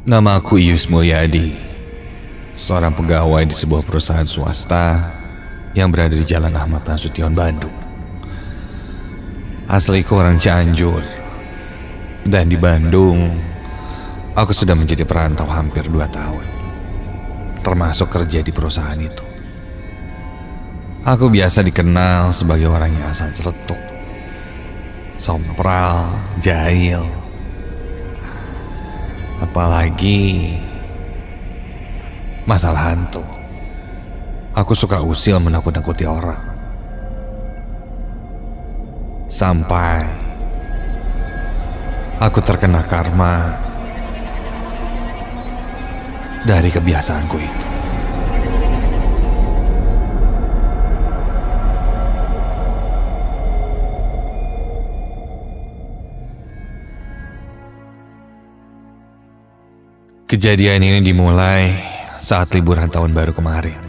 Nama aku Ius Mulyadi, seorang pegawai di sebuah perusahaan swasta yang berada di Jalan Ahmad Nasution, Bandung. Asliku orang Cianjur, dan di Bandung aku sudah menjadi perantau hampir 2 tahun, termasuk kerja di perusahaan itu. Aku biasa dikenal sebagai orang yang asal celetuk, sompral, jahil. Apalagi masalah hantu. Aku suka usil menakut-nakuti orang. Sampai aku terkena karma dari kebiasaanku itu. Kejadian ini dimulai saat liburan tahun baru kemarin.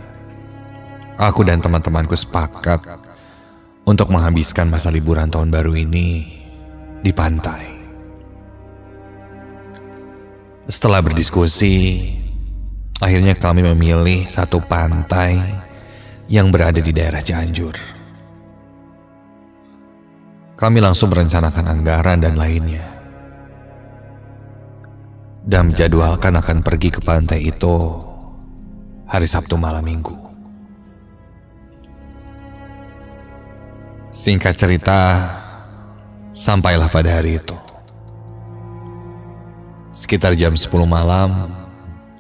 Aku dan teman-temanku sepakat untuk menghabiskan masa liburan tahun baru ini di pantai. Setelah berdiskusi, akhirnya kami memilih satu pantai yang berada di daerah Cianjur. Kami langsung merencanakan anggaran dan lainnya, dan menjadwalkan akan pergi ke pantai itu hari Sabtu malam Minggu. Singkat cerita, sampailah pada hari itu. Sekitar jam 10 malam,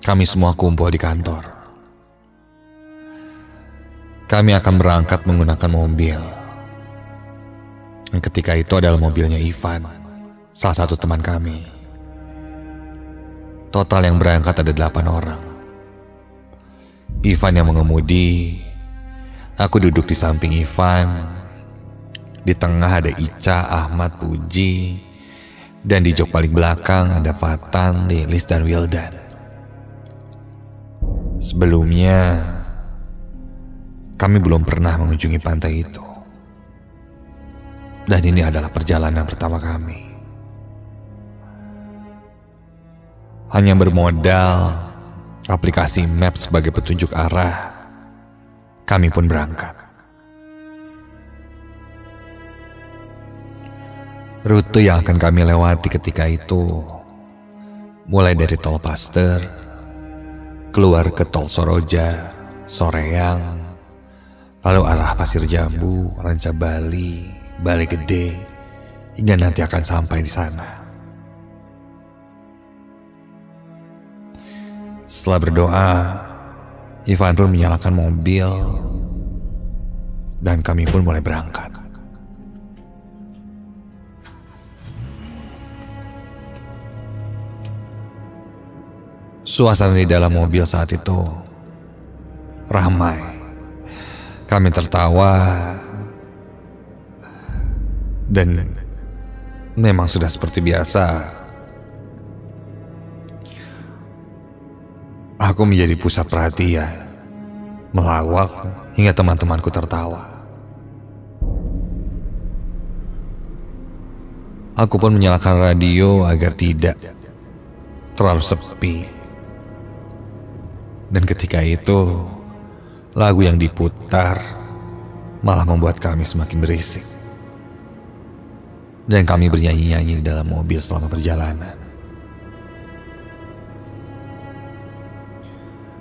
kami semua kumpul di kantor. Kami akan berangkat menggunakan mobil. Dan ketika itu adalah mobilnya Ivan, salah satu teman kami. Total yang berangkat ada 8 orang. Ivan yang mengemudi, aku duduk di samping Ivan. Di tengah ada Ica, Ahmad, Puji, dan di jok paling belakang ada Fatan, Lilis, dan Wildan. Sebelumnya, kami belum pernah mengunjungi pantai itu. Dan ini adalah perjalanan pertama kami. Hanya bermodal aplikasi Maps sebagai petunjuk arah, kami pun berangkat. Rute yang akan kami lewati ketika itu mulai dari Tol Paster, keluar ke Tol Soroja, Soreang, lalu arah Pasir Jambu, Ranca Bali, Bale Gede, hingga nanti akan sampai di sana. Setelah berdoa, Ivan pun menyalakan mobil dan kami pun mulai berangkat. Suasana di dalam mobil saat itu ramai. Kami tertawa dan memang sudah seperti biasa. Aku menjadi pusat perhatian, melawak hingga teman-temanku tertawa. Aku pun menyalakan radio agar tidak terlalu sepi. Dan ketika itu, lagu yang diputar malah membuat kami semakin berisik. Dan kami bernyanyi-nyanyi di dalam mobil selama perjalanan.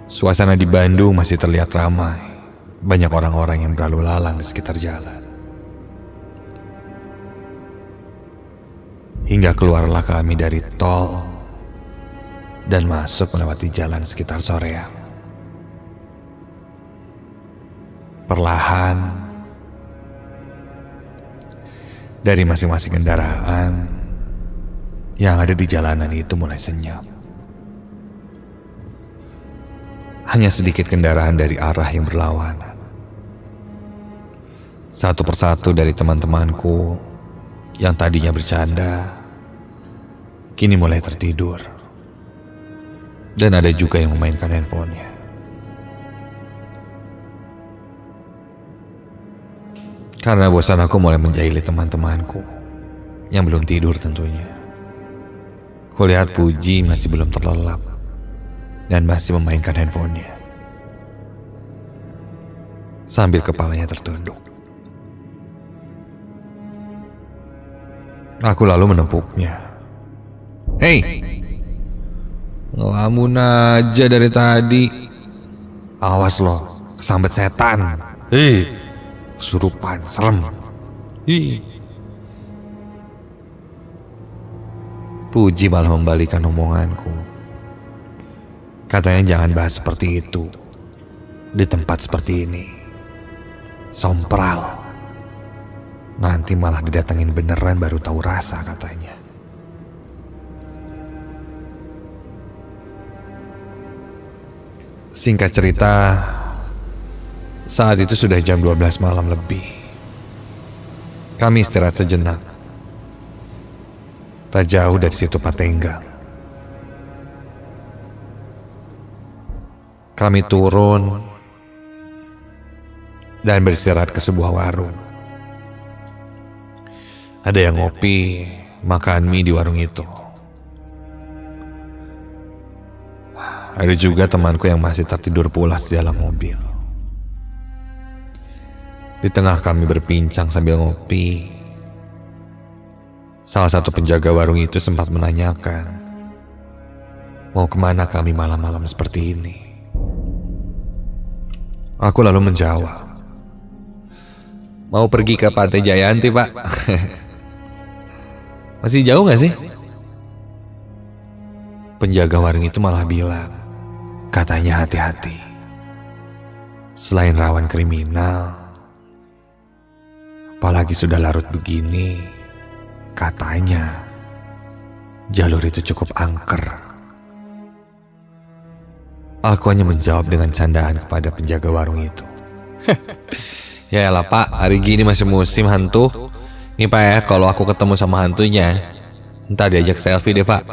Suasana di Bandung masih terlihat ramai. Banyak orang-orang yang berlalu lalang di sekitar jalan. Hingga keluarlah kami dari tol dan masuk melewati jalan sekitar Soreang. Perlahan, dari masing-masing kendaraan yang ada di jalanan itu mulai senyap. Hanya sedikit kendaraan dari arah yang berlawanan. Satu persatu dari teman-temanku yang tadinya bercanda, kini mulai tertidur. Dan ada juga yang memainkan handphonenya. Karena bosan aku mulai menjahili teman-temanku yang belum tidur tentunya. Kulihat Puji masih belum terlelap. dan masih memainkan handphonenya sambil kepalanya tertunduk. Aku lalu menepuknya. "Hei, ngelamun aja dari tadi. Awas loh, kesambet setan. Hei, kesurupan, serem." Puji malah membalikan omonganku. Katanya jangan bahas seperti itu di tempat seperti ini. Sompral. Nanti malah didatengin beneran baru tahu rasa, katanya. Singkat cerita, saat itu sudah jam 12 malam lebih. Kami istirahat sejenak. Tak jauh dari situ Patenggang. Kami turun dan beristirahat ke sebuah warung. Ada yang ngopi, makan mie di warung itu. Ada juga temanku yang masih tertidur pulas di dalam mobil. Di tengah kami berbincang sambil ngopi, salah satu penjaga warung itu sempat menanyakan, mau kemana kami malam-malam seperti ini. Aku lalu menjawab, mau pergi ke Pantai Jayanti, Pak. Masih jauh gak sih? Penjaga warung itu malah bilang, katanya hati-hati. Selain rawan kriminal, apalagi sudah larut begini, katanya jalur itu cukup angker. Aku hanya menjawab dengan candaan kepada penjaga warung itu. Ya elah Pak, hari gini masih musim hantu. Nih Pak ya, kalau aku ketemu sama hantunya, entar diajak selfie deh Pak.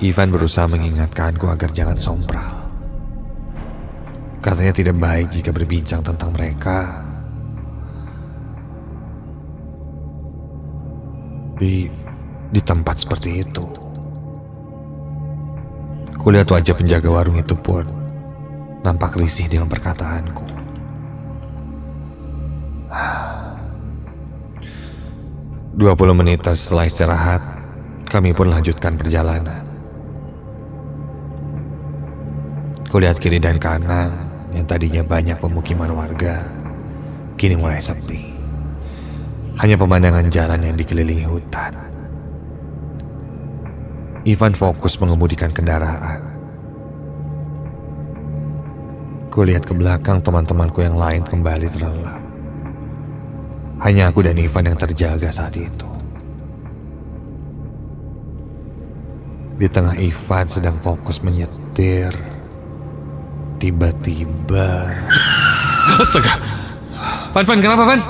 Ivan berusaha mengingatkanku agar jangan sompral. Katanya tidak baik jika berbincang tentang mereka. Di tempat seperti itu. Kulihat wajah penjaga warung itu pun nampak risih dengan perkataanku. 20 menit setelah istirahat, kami pun lanjutkan perjalanan. Kulihat kiri dan kanan yang tadinya banyak pemukiman warga, kini mulai sepi. Hanya pemandangan jalan yang dikelilingi hutan. Ivan fokus mengemudikan kendaraan. Kulihat ke belakang, teman-temanku yang lain kembali terlelap. Hanya aku dan Ivan yang terjaga saat itu. Di tengah Ivan sedang fokus menyetir, tiba-tiba... Astaga! Van, kenapa Van?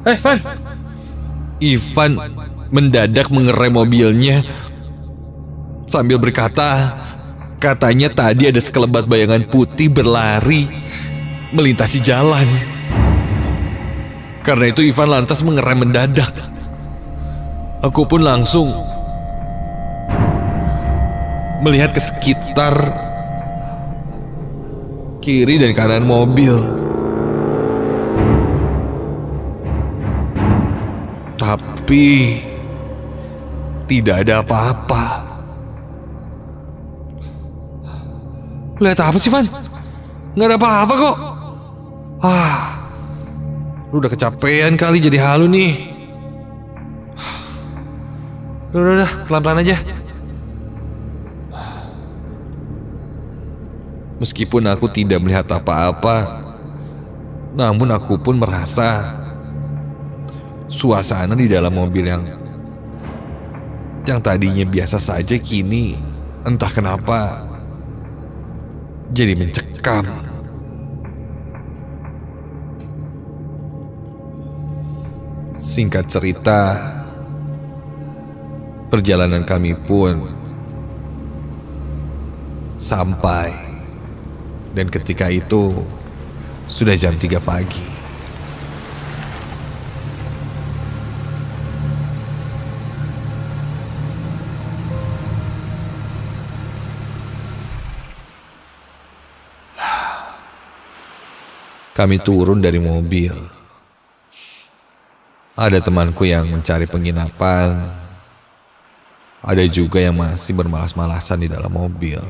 Van! Ivan mendadak mengerem mobilnya sambil berkata, katanya tadi ada sekelebat bayangan putih berlari melintasi jalan. Karena itu Ivan lantas mengerem mendadak. Aku pun langsung melihat ke sekitar kiri dan kanan mobil. Tapi tidak ada apa-apa. Lihat apa sih, Van? Nggak ada apa-apa kok. Lu udah kecapean kali jadi halu nih. Udah, pelan-pelan aja. Meskipun aku tidak melihat apa-apa, namun aku pun merasa suasana di dalam mobil yang tadinya biasa saja kini entah kenapa jadi mencekam. Singkat cerita, perjalanan kami pun sampai, dan ketika itu sudah jam 3 pagi. Kami turun dari mobil. Ada temanku yang mencari penginapan. Ada juga yang masih bermalas-malasan di dalam mobil.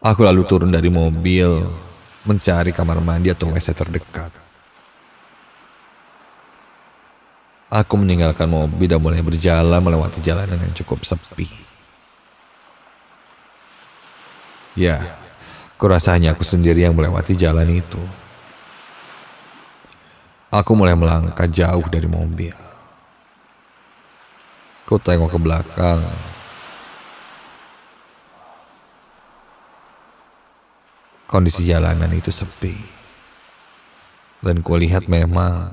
Aku lalu turun dari mobil, mencari kamar mandi atau WC terdekat. Aku meninggalkan mobil dan mulai berjalan melewati jalanan yang cukup sepi. Ya, kurasanya aku sendiri yang melewati jalan itu. Aku mulai melangkah jauh dari mobil. Ku tengok ke belakang. Kondisi jalanan itu sepi. Dan kulihat memang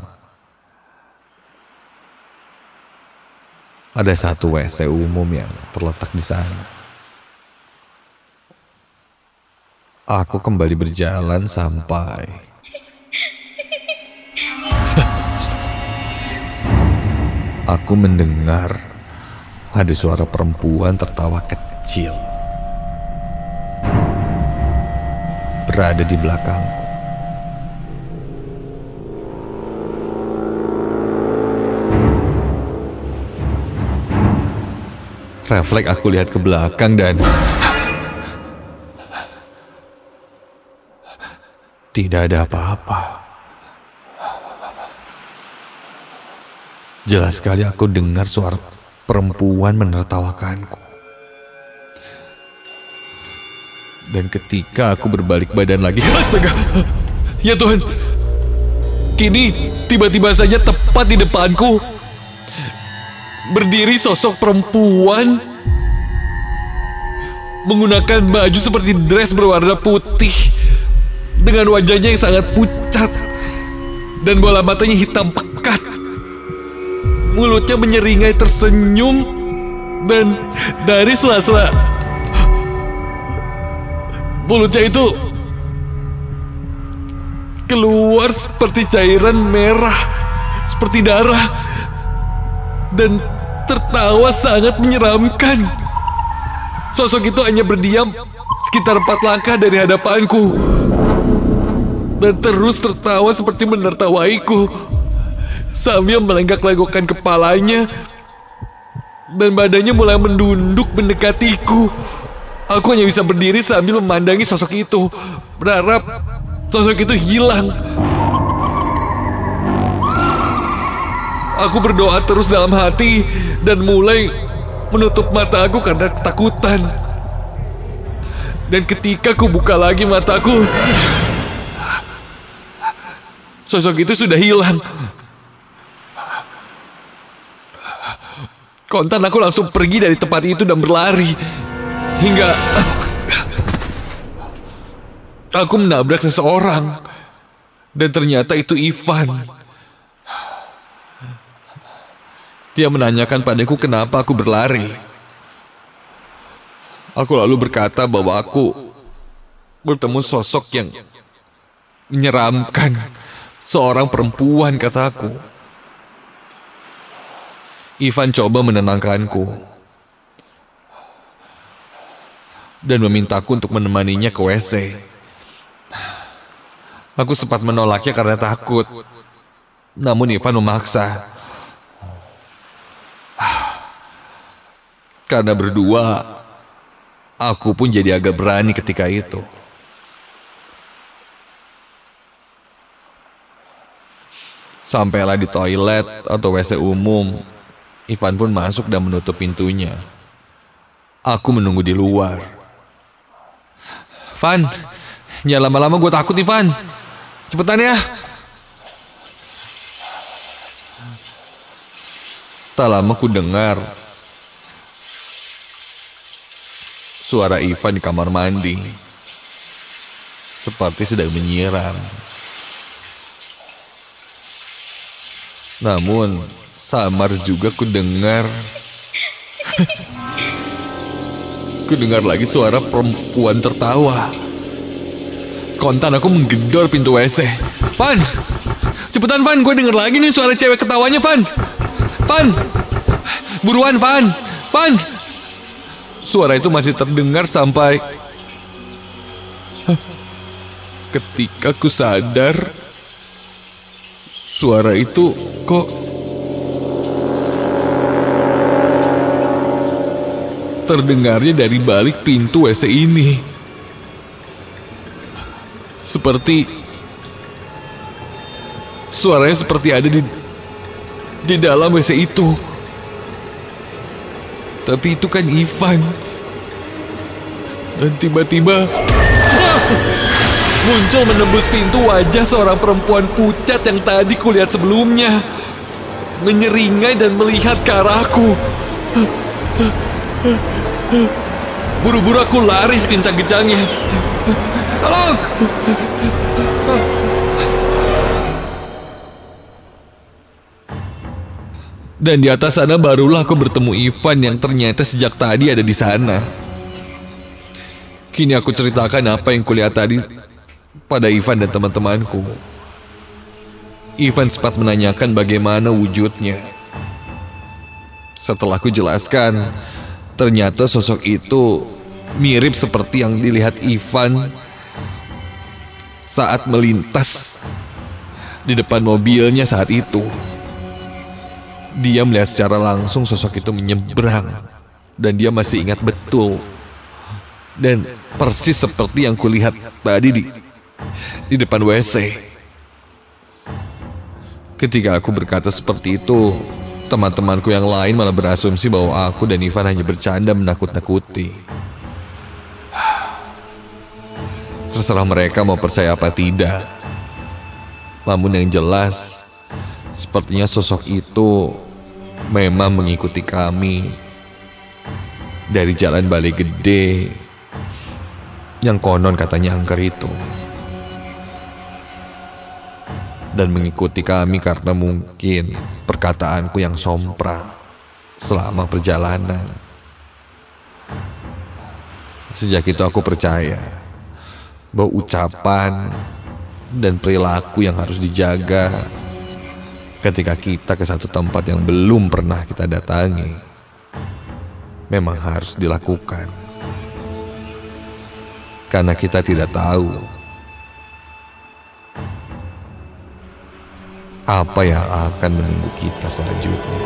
ada satu WC umum yang terletak di sana. Aku kembali berjalan sampai aku mendengar ada suara perempuan tertawa kecil berada di belakangku. Refleks aku lihat ke belakang dan tidak ada apa-apa. Jelas sekali aku dengar suara perempuan menertawakanku. Dan ketika aku berbalik badan lagi, astaga, ya Tuhan, kini tiba-tiba saja tepat di depanku berdiri sosok perempuan menggunakan baju seperti dress berwarna putih dengan wajahnya yang sangat pucat dan bola matanya hitam pekat. Mulutnya menyeringai tersenyum dan dari sela-sela mulutnya itu keluar seperti cairan merah, seperti darah, dan tertawa sangat menyeramkan. Sosok itu hanya berdiam sekitar 4 langkah dari hadapanku dan terus tertawa seperti menertawaiku sambil melenggak-lenggokkan kepalanya dan badannya mulai mendunduk mendekatiku. Aku hanya bisa berdiri sambil memandangi sosok itu, berharap sosok itu hilang. Aku berdoa terus dalam hati dan mulai menutup mataku karena ketakutan. Dan ketika aku buka lagi mataku, sosok itu sudah hilang. Kontan aku langsung pergi dari tempat itu dan berlari hingga aku menabrak seseorang, dan ternyata itu Ivan. Dia menanyakan padaku kenapa aku berlari. Aku lalu berkata bahwa aku bertemu sosok yang menyeramkan, seorang perempuan, kataku. Ivan coba menenangkanku dan memintaku untuk menemaninya ke WC. Aku sempat menolaknya karena takut, namun Ivan memaksa. Karena berdua, aku pun jadi agak berani ketika itu. Sampailah di toilet atau WC umum, Ivan pun masuk dan menutup pintunya. Aku menunggu di luar. Van, jangan lama-lama, gue takut Ivan. Cepetan ya. Tak lama ku dengar suara Ivan di kamar mandi, seperti sedang menyiram. Namun samar juga ku dengar lagi suara perempuan tertawa. Kontan aku menggedor pintu WC. Van, cepetan Van, gue denger lagi nih suara cewek ketawanya Van. Van, buruan Van. Van. Suara itu masih terdengar sampai ketika ku sadar suara itu kok terdengarnya dari balik pintu WC ini. Suaranya seperti ada di dalam WC itu. Tapi itu kan Ivan. Dan tiba-tiba muncul menembus pintu wajah seorang perempuan pucat yang tadi kulihat sebelumnya, menyeringai dan melihat ke arahku. Buru-buru aku lari sekencang-kencangnya. Tolong! Dan di atas sana barulah aku bertemu Ivan yang ternyata sejak tadi ada di sana. Kini aku ceritakan apa yang kulihat tadi pada Ivan dan teman-temanku. Ivan sempat menanyakan bagaimana wujudnya. Setelah aku jelaskan, ternyata sosok itu mirip seperti yang dilihat Ivan saat melintas di depan mobilnya saat itu. Dia melihat secara langsung sosok itu menyeberang, dan dia masih ingat betul. Dan persis seperti yang kulihat tadi di depan WC. Ketika aku berkata seperti itu, teman-temanku yang lain malah berasumsi bahwa aku dan Ivan hanya bercanda menakut-nakuti. Terserah mereka mau percaya apa tidak. Namun yang jelas, sepertinya sosok itu memang mengikuti kami dari jalan Balai Gede yang konon katanya angker itu. Dan mengikuti kami karena mungkin perkataanku yang sompral selama perjalanan. Sejak itu aku percaya bahwa ucapan dan perilaku yang harus dijaga ketika kita ke satu tempat yang belum pernah kita datangi memang harus dilakukan. Karena kita tidak tahu apa yang akan menunggu kita selanjutnya.